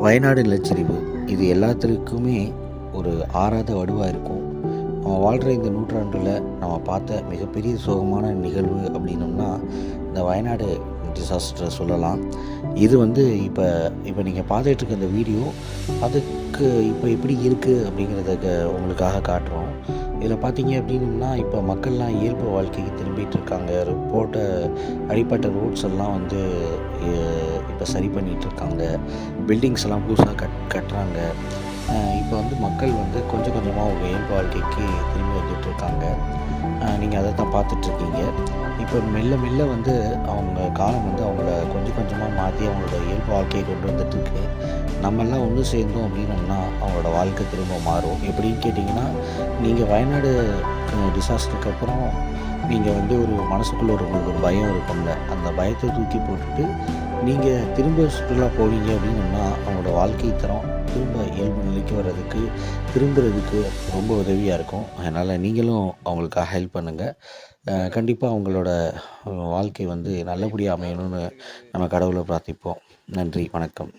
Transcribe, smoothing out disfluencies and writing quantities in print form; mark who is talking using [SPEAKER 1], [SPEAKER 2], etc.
[SPEAKER 1] வயநாடு நிலச்சரிவு இது எல்லாத்துக்குமே ஒரு ஆறாத வடுவாக இருக்கும். நம்ம வாழ்கிற இந்த நூற்றாண்டில் நம்ம பார்த்த மிகப்பெரிய சோகமான நிகழ்வு அப்படின்னோம்னா இந்த வயநாடு டிசாஸ்டரை சொல்லலாம். இது இப்போ இப்போ நீங்கள் பார்த்துட்ருக்க இந்த வீடியோ அதுக்கு இப்போ எப்படி இருக்குது அப்படிங்கிறத உங்களுக்காக காட்டுறோம். இதில் பார்த்தீங்க அப்படின்னா இப்போ மக்கள்லாம் இயல்பு வாழ்க்கைக்கு திரும்பிகிட்ருக்காங்க. போட்ட அடிப்பட்ட ரோட்ஸ் எல்லாம் இப்போ சரி பண்ணிகிட்ருக்காங்க. பில்டிங்ஸ் எல்லாம் புதுசாக கட்டுறாங்க. இப்போ மக்கள் கொஞ்சம் கொஞ்சமாக அவங்க இயல்பு வாழ்க்கைக்கு திரும்பி வந்துட்டுருக்காங்க. நீங்கள் அதை தான் பார்த்துட்ருக்கீங்க. இப்போ மெல்ல மெல்ல அவங்க காலம் அவங்கள கொஞ்சம் கொஞ்சமாக மாற்றி அவங்களோட இயல்பு வாழ்க்கையை கொண்டு வந்துட்டுருக்கு. நம்மெல்லாம் ஒன்று சேர்ந்தோம் அப்படின்னோம்னா அவங்களோட வாழ்க்கை திரும்ப மாறும். எப்படின்னு கேட்டிங்கன்னா, நீங்கள் வயநாடு டிசாஸ்டருக்கு அப்புறம் நீங்கள் ஒரு மனசுக்குள்ளே உங்களுக்கு ஒரு பயம் இருக்கும்ல, அந்த பயத்தை தூக்கி போட்டுட்டு நீங்கள் திரும்ப சுற்றுலா போவீங்க அப்படின்னோம்னா அவங்களோட வாழ்க்கை தரம் திரும்ப இயல்பு நிலைக்கு வர்றதுக்கு திரும்புறதுக்கு ரொம்ப உதவியாக இருக்கும். அதனால் நீங்களும் அவங்களுக்காக ஹெல்ப் பண்ணுங்கள். கண்டிப்பாக அவங்களோட வாழ்க்கை நல்லபடியாக அமையணும்னு நம்ம கடவுளை பிரார்த்திப்போம். நன்றி, வணக்கம்.